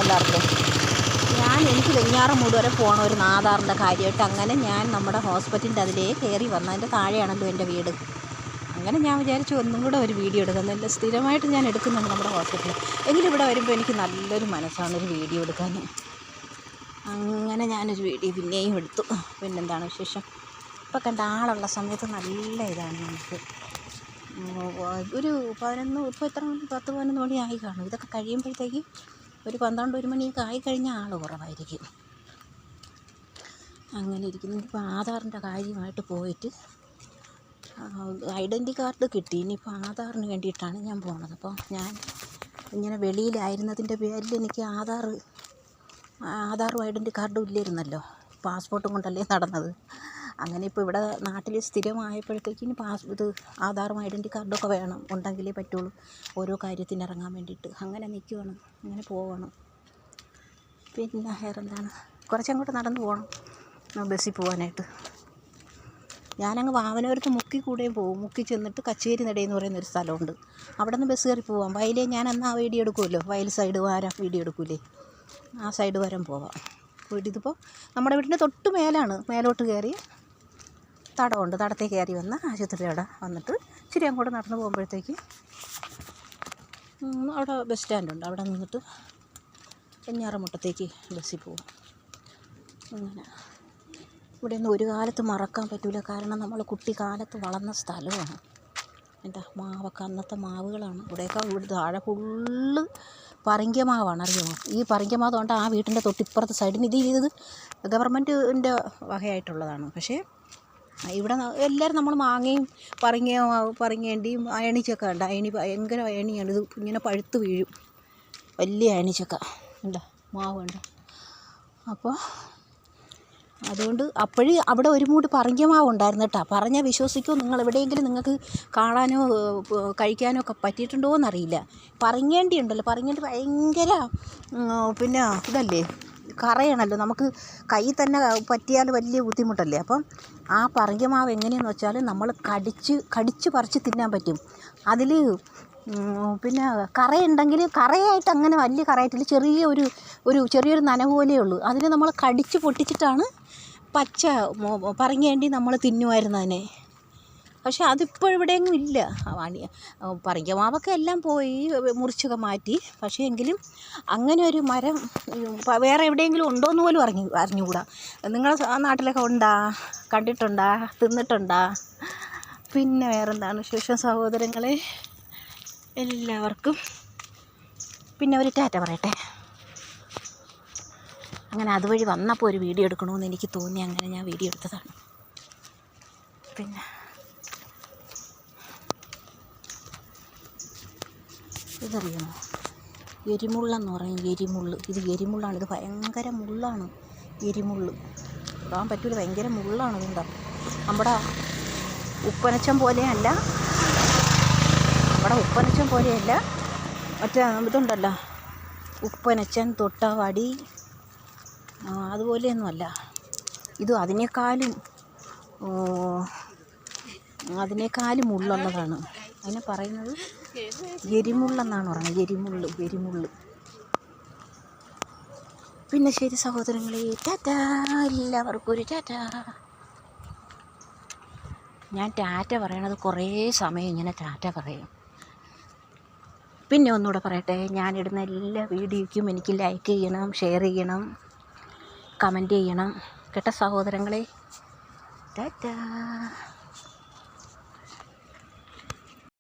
എല്ലാവർക്കും. എനിക്ക് വെഞ്ഞാറമൂട് വരെ പോകണം ഒരു ആധാറിൻ്റെ കാര്യമായിട്ട്. അങ്ങനെ ഞാൻ നമ്മുടെ ഹോസ്പിറ്റലിൻ്റെ അതിലേ കയറി വന്നു. അതിൻ്റെ താഴെയാണല്ലോ എൻ്റെ വീട്. അങ്ങനെ ഞാൻ വിചാരിച്ചു ഒന്നും കൂടെ ഒരു വീഡിയോ എടുക്കുന്നില്ല. സ്ഥിരമായിട്ട് ഞാൻ എടുക്കുന്നുണ്ട് നമ്മുടെ ഹോസ്പിറ്റലിൽ. എങ്കിലും ഇവിടെ വരുമ്പോൾ എനിക്ക് നല്ലൊരു മനസ്സാണ് ഒരു വീഡിയോ എടുക്കാൻ. അങ്ങനെ ഞാനൊരു വീഡിയോ പിന്നെയും എടുത്തു. പിന്നെന്താണ് വിശേഷം? ഇപ്പോൾ കണ്ട ആളുള്ള സമയത്ത് നല്ല ഇതാണ് നമുക്ക്. ഒരു 11 ഇപ്പോൾ എത്ര മണി 10-11 മണി ആയി കാണും. ഇതൊക്കെ കഴിയുമ്പോഴത്തേക്ക് ഒരു 12-1 മണിയൊക്കെ ആയിക്കഴിഞ്ഞാൽ ആൾ കുറവായിരിക്കും. അങ്ങനെ ഇരിക്കുന്നു. ഇപ്പോൾ ആധാറിൻ്റെ കാര്യമായിട്ട് പോയിട്ട് ഐഡൻറ്റി കാർഡ് കിട്ടി. ഇനിയിപ്പോൾ ആധാറിന് വേണ്ടിയിട്ടാണ് ഞാൻ പോണത്. അപ്പോൾ ഞാൻ ഇങ്ങനെ വെളിയിലായിരുന്നതിൻ്റെ പേരിൽ എനിക്ക് ആധാറും ഐഡൻറ്റി കാർഡും ഇല്ലായിരുന്നല്ലോ. പാസ്പോർട്ടും കൊണ്ടല്ലേ നടന്നത്. അങ്ങനെ ഇപ്പോൾ ഇവിടെ നാട്ടിൽ സ്ഥിരമായപ്പോഴത്തേക്കിന് ആധാറും ഐഡൻറ്റി കാർഡൊക്കെ വേണം, ഉണ്ടെങ്കിലേ പറ്റുള്ളൂ ഓരോ കാര്യത്തിന് ഇറങ്ങാൻ വേണ്ടിയിട്ട്. അങ്ങനെ നിൽക്കുവാണ്, അങ്ങനെ പോവണം. പിന്നെ വേറെന്താണ്, കുറച്ചങ്ങോട്ട് നടന്നു പോകണം ബസ്സിൽ പോകാനായിട്ട്. ഞാനങ്ങ് വാമനപുരത്ത് മുക്കിക്കൂടെയും പോകും. മുക്കി ചെന്നിട്ട് കച്ചേരി നടയെന്ന് പറയുന്നൊരു സ്ഥലമുണ്ട്. അവിടെ നിന്ന് ബസ് കയറി പോവാം. വയലേ ഞാൻ അന്ന് ആ വീഡിയോ എടുക്കുമല്ലോ, വയൽ സൈഡ് വാരം വീഡിയോ എടുക്കൂലേ, ആ സൈഡ് വരം പോവാം. ഇതിപ്പോൾ നമ്മുടെ വീടിൻ്റെ തൊട്ട് മേലാണ്. മേലോട്ട് കയറി തടമുണ്ട്. തടത്തിൽ കയറി വന്ന് ആശുപത്രി അവിടെ വന്നിട്ട് ഇച്ചിരി അങ്ങോട്ട് നടന്ന് പോകുമ്പോഴത്തേക്ക് അവിടെ ബസ് സ്റ്റാൻഡുണ്ട്. അവിടെ നിന്നിട്ട് വെഞ്ഞാറമൂട്ടത്തേക്ക് ബസ്സിൽ പോകും. അങ്ങനെ ഇവിടെയൊന്നും ഒരു കാലത്ത് മറക്കാൻ പറ്റില്ല. കാരണം നമ്മൾ കുട്ടിക്കാലത്ത് വളർന്ന സ്ഥലമാണ്. എന്താ മാവൊക്കെ അന്നത്തെ മാവുകളാണ്. ഇവിടെയൊക്കെ താഴെ ഫുള്ള് പറങ്കിമാവാണ്, അറിയുമോ? ഈ പറങ്കിമാവ് കൊണ്ട് ആ വീട്ടിൻ്റെ തൊട്ടിപ്പുറത്തെ സൈഡിന് ഇത് ഗവൺമെൻറ്റിൻ്റെ വകയായിട്ടുള്ളതാണ്. പക്ഷേ ഇവിടെ എല്ലാവരും നമ്മൾ മാങ്ങയും പറങ്ങേണ്ടിയും അയണിച്ചക്ക ഉണ്ട്. ഭയങ്കര അയണിയാണ്. ഇത് ഇങ്ങനെ പഴുത്ത് വീഴും. വലിയ അയണിച്ചക്ക ഉണ്ട്, മാവ് ഉണ്ട്. അപ്പോൾ അതുകൊണ്ട് അപ്പോഴും അവിടെ ഒരു മൂട് പറങ്കിമാവ് ഉണ്ടായിരുന്നു കേട്ടോ. പറഞ്ഞാൽ വിശ്വസിക്കുമോ നിങ്ങൾ? എവിടെയെങ്കിലും നിങ്ങൾക്ക് കാണാനോ കഴിക്കാനോ ഒക്കെ പറ്റിയിട്ടുണ്ടോ എന്നറിയില്ല. പറങ്ങേണ്ടി ഉണ്ടല്ലോ, പറങ്ങേണ്ടി ഭയങ്കര പിന്നെ ഇതല്ലേ, കറയണല്ലോ. നമുക്ക് കൈ തന്നെ പറ്റിയാൽ വലിയ ബുദ്ധിമുട്ടല്ലേ. അപ്പം ആ പറങ്കിമാവ് എങ്ങനെയെന്ന് വെച്ചാൽ നമ്മൾ കടിച്ച് പറിച്ച് തിന്നാൻ പറ്റും. അതിൽ പിന്നെ കറയുണ്ടെങ്കിൽ കറയായിട്ട് അങ്ങനെ വലിയ കറയായിട്ടില്ല, ചെറിയൊരു നനവ് പോലെയേ ഉള്ളൂ. അതിനെ നമ്മൾ കടിച്ച് പൊട്ടിച്ചിട്ടാണ് പച്ച പറങ്ങേണ്ടി നമ്മൾ തിന്നുമായിരുന്നു അതിനെ. പക്ഷെ അതിപ്പോഴിവിടെയെങ്ങും ഇല്ല. പറങ്കിമാവൊക്കെ എല്ലാം പോയി, മുറിച്ചൊക്കെ മാറ്റി. പക്ഷേ എങ്കിലും അങ്ങനെ ഒരു മരം വേറെ എവിടെയെങ്കിലും ഉണ്ടോയെന്ന് പോലും അറിഞ്ഞുകൂടാ. നിങ്ങളുടെ നാട്ടിലൊക്കെ ഉണ്ടാ, കണ്ടിട്ടുണ്ടാ, തിന്നിട്ടുണ്ടാ? പിന്നെ വേറെന്താണ് വിശേഷം സഹോദരങ്ങളെ? എല്ലാവർക്കും പിന്നെ ഒരു ടാറ്റ പറയട്ടെ. അങ്ങനെ അതുവഴി വന്നപ്പോൾ ഒരു വീഡിയോ എടുക്കണമെന്ന് എനിക്ക് തോന്നി. അങ്ങനെ ഞാൻ വീഡിയോ എടുത്തതാണ്. പിന്നെ ഇതറിയണോ, എരിമുള്ളെന്ന് പറയും. ഇത് എരിമുള്ളാണ്. ഇത് ഭയങ്കര മുള്ളാണ്. എരിമുള്ള് തൊടാൻ പറ്റൂല, ഭയങ്കര മുള്ളാണ്. ഇതുണ്ടോ, നമ്മുടെ ഉപ്പനച്ചം പോലെയല്ല, മറ്റേ ഇതുണ്ടല്ലോ ഉപ്പനച്ചൻ, തൊട്ടാവാടി, അതുപോലെയൊന്നുമല്ല ഇത്. അതിനേക്കാളും മുള്ളുള്ളതാണ്. അതിനെ പറയുന്നത് എരിമുള്ളെന്നാണ് പറയുന്നത്. എരിമുള്ള്. പിന്നെ ശരി സഹോദരങ്ങളെ, ടാറ്റ. എല്ലാവർക്കും ഒരു ടാറ്റ. ഞാൻ ടാറ്റ പറയണത് കുറേ സമയം ഇങ്ങനെ ടാറ്റ പറയും. പിന്നെ ഒന്നുകൂടെ പറയട്ടെ, ഞാനിടുന്ന എല്ലാ വീഡിയോയ്ക്കും എനിക്ക് ലൈക്ക് ചെയ്യണം, ഷെയർ ചെയ്യണം, കമൻറ്റ് ചെയ്യണം കേട്ടോ സഹോദരങ്ങളെ. ടാറ്റ.